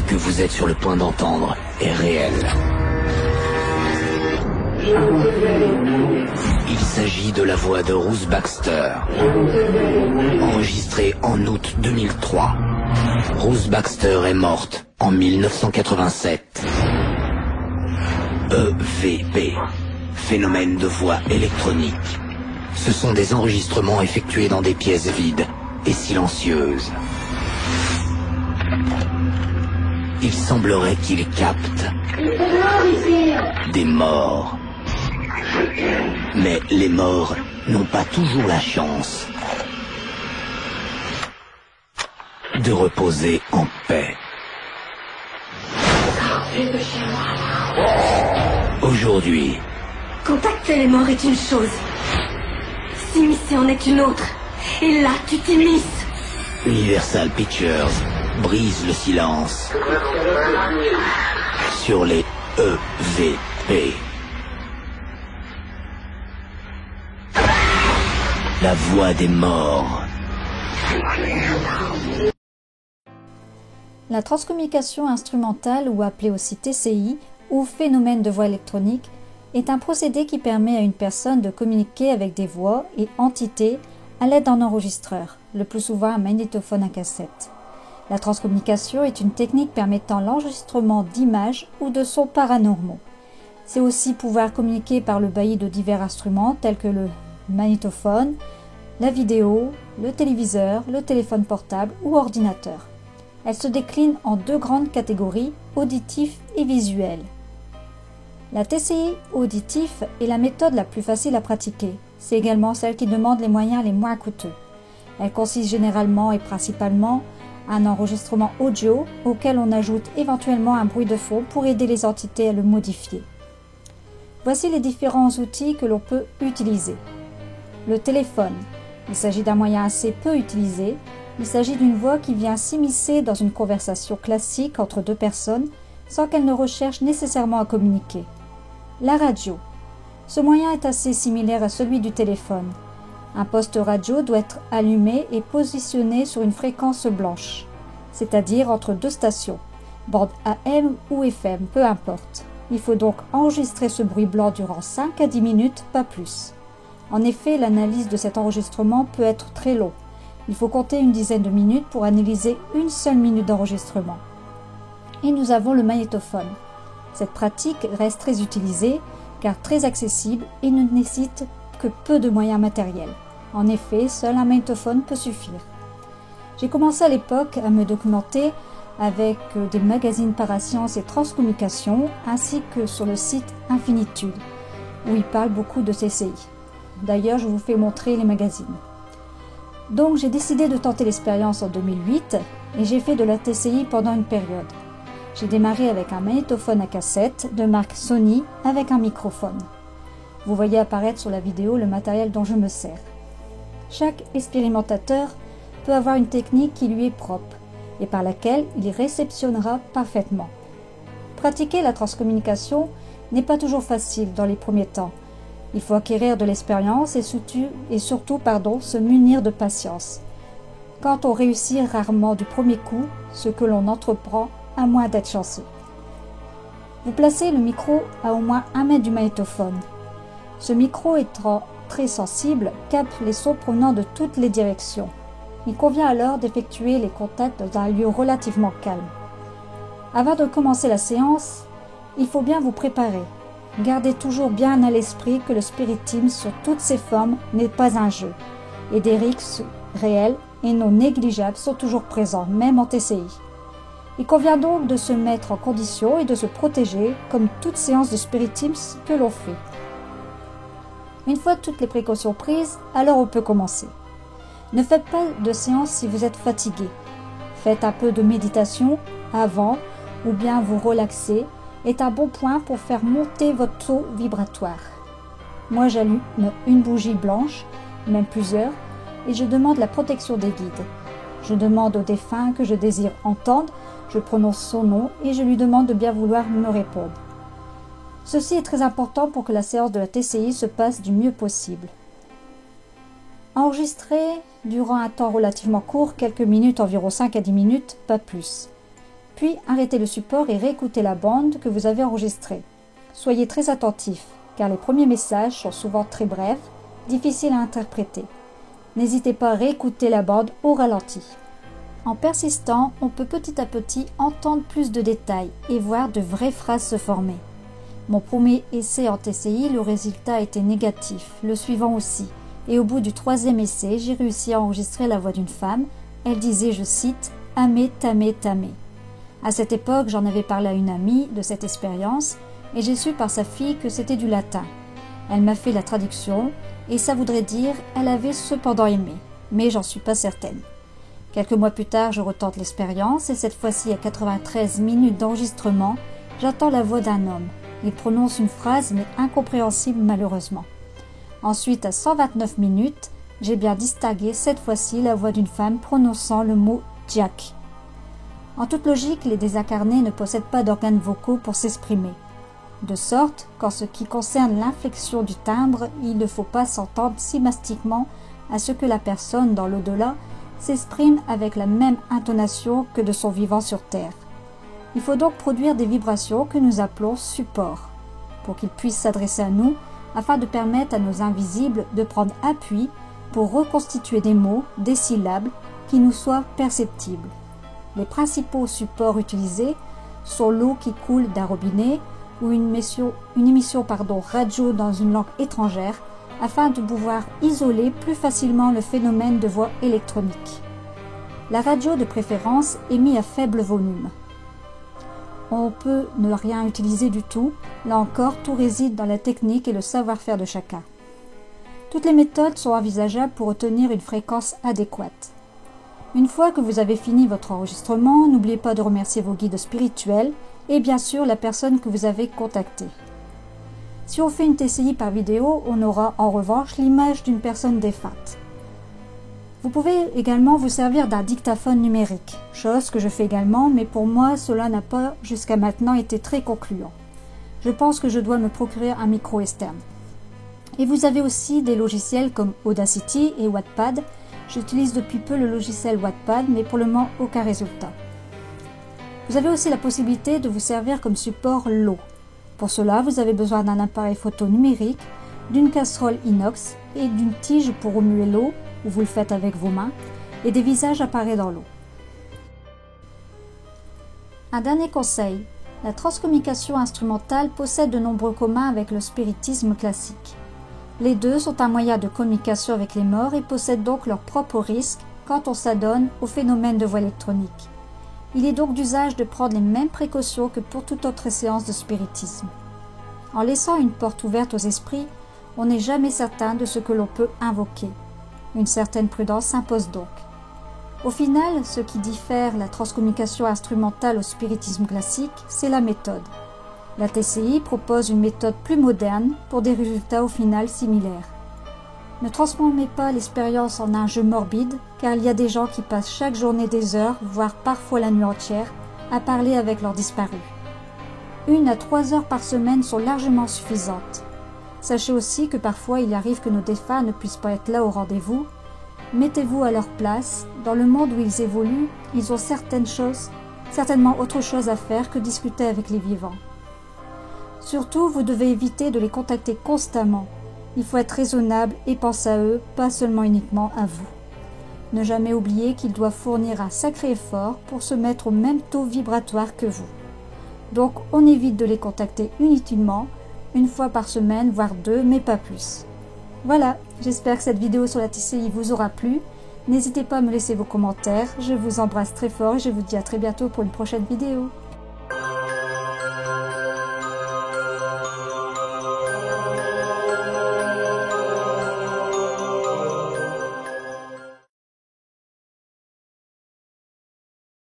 que vous êtes sur le point d'entendre est réel. Il s'agit de la voix de Ruth Baxter, enregistrée en août 2003. Ruth Baxter est morte en 1987. EVP, phénomène de voix électronique. Ce sont des enregistrements effectués dans des pièces vides et silencieuses. Il semblerait qu'ils captent des morts. Mais les morts n'ont pas toujours la chance de reposer en paix. Aujourd'hui, contacter les morts est une chose, s'immiscer en est une autre. Et là, tu t'immisces. Universal Pictures brise le silence sur les EVP. La voix des morts. La transcommunication instrumentale, ou appelée aussi TCI, ou phénomène de voix électronique, est un procédé qui permet à une personne de communiquer avec des voix et entités à l'aide d'un enregistreur, le plus souvent un magnétophone à cassette. La transcommunication est une technique permettant l'enregistrement d'images ou de sons paranormaux. C'est aussi pouvoir communiquer par le bailli de divers instruments tels que le magnétophone, la vidéo, le téléviseur, le téléphone portable ou ordinateur. Elle se décline en deux grandes catégories, auditif et visuel. La TCI auditif est la méthode la plus facile à pratiquer. C'est également celle qui demande les moyens les moins coûteux. Elle consiste généralement et principalement à un enregistrement audio auquel on ajoute éventuellement un bruit de fond pour aider les entités à le modifier. Voici les différents outils que l'on peut utiliser. Le téléphone. Il s'agit d'un moyen assez peu utilisé. Il s'agit d'une voix qui vient s'immiscer dans une conversation classique entre deux personnes sans qu'elles ne recherchent nécessairement à communiquer. La radio. Ce moyen est assez similaire à celui du téléphone. Un poste radio doit être allumé et positionné sur une fréquence blanche, c'est-à-dire entre deux stations, bande AM ou FM, peu importe. Il faut donc enregistrer ce bruit blanc durant 5 à 10 minutes, pas plus. En effet, l'analyse de cet enregistrement peut être très long. Il faut compter une dizaine de minutes pour analyser une seule minute d'enregistrement. Et nous avons le magnétophone. Cette pratique reste très utilisée car très accessible et ne nécessite que peu de moyens matériels. En effet, seul un magnétophone peut suffire. J'ai commencé à l'époque à me documenter avec des magazines Parasciences et Transcommunication ainsi que sur le site Infinitude où il parle beaucoup de TCI. D'ailleurs, je vous fais montrer les magazines. Donc j'ai décidé de tenter l'expérience en 2008 et j'ai fait de la TCI pendant une période. J'ai démarré avec un magnétophone à cassette de marque Sony avec un microphone. Vous voyez apparaître sur la vidéo le matériel dont je me sers. Chaque expérimentateur peut avoir une technique qui lui est propre et par laquelle il réceptionnera parfaitement. Pratiquer la transcommunication n'est pas toujours facile dans les premiers temps. Il faut acquérir de l'expérience et surtout se munir de patience. Quand on réussit rarement du premier coup ce que l'on entreprend, à moins d'être chanceux. Vous placez le micro à au moins 1 mètre du magnétophone. Ce micro étant très sensible, capte les sons provenant de toutes les directions. Il convient alors d'effectuer les contacts dans un lieu relativement calme. Avant de commencer la séance, il faut bien vous préparer. Gardez toujours bien à l'esprit que le spiritisme sur toutes ses formes n'est pas un jeu, et des risques réels et non négligeables sont toujours présents, même en TCI. Il convient donc de se mettre en condition et de se protéger comme toute séance de spiritisme que l'on fait. Une fois toutes les précautions prises, alors on peut commencer. Ne faites pas de séance si vous êtes fatigué. Faites un peu de méditation avant ou bien vous relaxer est un bon point pour faire monter votre taux vibratoire. Moi j'allume une bougie blanche, même plusieurs, et je demande la protection des guides. Je demande au défunt que je désire entendre, je prononce son nom et je lui demande de bien vouloir me répondre. Ceci est très important pour que la séance de la TCI se passe du mieux possible. Enregistrez durant un temps relativement court, quelques minutes, environ 5 à 10 minutes, pas plus. Puis arrêtez le support et réécoutez la bande que vous avez enregistrée. Soyez très attentifs, car les premiers messages sont souvent très brefs, difficiles à interpréter. N'hésitez pas à réécouter la bande au ralenti. En persistant, on peut petit à petit entendre plus de détails et voir de vraies phrases se former. Mon premier essai en TCI, le résultat était négatif, le suivant aussi. Et au bout du 3e essai, j'ai réussi à enregistrer la voix d'une femme. Elle disait, je cite, « Amé, tamé, tamé ». À cette époque, j'en avais parlé à une amie de cette expérience et j'ai su par sa fille que c'était du latin. Elle m'a fait la traduction et ça voudrait dire « elle avait cependant aimé », mais j'en suis pas certaine. Quelques mois plus tard, je retente l'expérience et cette fois-ci à 93 minutes d'enregistrement, j'entends la voix d'un homme. Il prononce une phrase mais incompréhensible malheureusement. Ensuite, à 129 minutes, j'ai bien distingué cette fois-ci la voix d'une femme prononçant le mot « Jack ». En toute logique, les désincarnés ne possèdent pas d'organes vocaux pour s'exprimer. De sorte qu'en ce qui concerne l'inflexion du timbre, il ne faut pas s'entendre systématiquement à ce que la personne dans l'au-delà s'exprime avec la même intonation que de son vivant sur Terre. Il faut donc produire des vibrations que nous appelons supports, pour qu'ils puissent s'adresser à nous, afin de permettre à nos invisibles de prendre appui pour reconstituer des mots, des syllabes qui nous soient perceptibles. Les principaux supports utilisés sont l'eau qui coule d'un robinet ou une émission radio dans une langue étrangère afin de pouvoir isoler plus facilement le phénomène de voix électronique. La radio de préférence est mise à faible volume. On peut ne rien utiliser du tout, là encore tout réside dans la technique et le savoir-faire de chacun. Toutes les méthodes sont envisageables pour obtenir une fréquence adéquate. Une fois que vous avez fini votre enregistrement, n'oubliez pas de remercier vos guides spirituels et bien sûr la personne que vous avez contactée. Si on fait une TCI par vidéo, on aura en revanche l'image d'une personne défunte. Vous pouvez également vous servir d'un dictaphone numérique, chose que je fais également, mais pour moi cela n'a pas jusqu'à maintenant été très concluant. Je pense que je dois me procurer un micro externe. Et vous avez aussi des logiciels comme Audacity et Wattpad. J'utilise depuis peu le logiciel Wattpad, mais pour le moment aucun résultat. Vous avez aussi la possibilité de vous servir comme support l'eau. Pour cela, vous avez besoin d'un appareil photo numérique, d'une casserole inox et d'une tige pour remuer l'eau, où vous le faites avec vos mains, et des visages apparaissent dans l'eau. Un dernier conseil, la transcommunication instrumentale possède de nombreux communs avec le spiritisme classique. Les deux sont un moyen de communication avec les morts et possèdent donc leurs propres risques quand on s'adonne au phénomène de voix électronique. Il est donc d'usage de prendre les mêmes précautions que pour toute autre séance de spiritisme. En laissant une porte ouverte aux esprits, on n'est jamais certain de ce que l'on peut invoquer. Une certaine prudence s'impose donc. Au final, ce qui diffère la transcommunication instrumentale au spiritisme classique, c'est la méthode. La TCI propose une méthode plus moderne pour des résultats au final similaires. Ne transformez pas l'expérience en un jeu morbide, car il y a des gens qui passent chaque journée des heures, voire parfois la nuit entière, à parler avec leurs disparus. 1 à 3 heures par semaine sont largement suffisantes. Sachez aussi que parfois il arrive que nos défunts ne puissent pas être là au rendez-vous. Mettez-vous à leur place. Dans le monde où ils évoluent, ils ont certainement autre chose à faire que discuter avec les vivants. Surtout, vous devez éviter de les contacter constamment. Il faut être raisonnable et penser à eux, pas seulement uniquement à vous. Ne jamais oublier qu'ils doivent fournir un sacré effort pour se mettre au même taux vibratoire que vous. Donc, on évite de les contacter inutilement, 1 fois par semaine, voire 2, mais pas plus. Voilà, j'espère que cette vidéo sur la TCI vous aura plu. N'hésitez pas à me laisser vos commentaires. Je vous embrasse très fort et je vous dis à très bientôt pour une prochaine vidéo.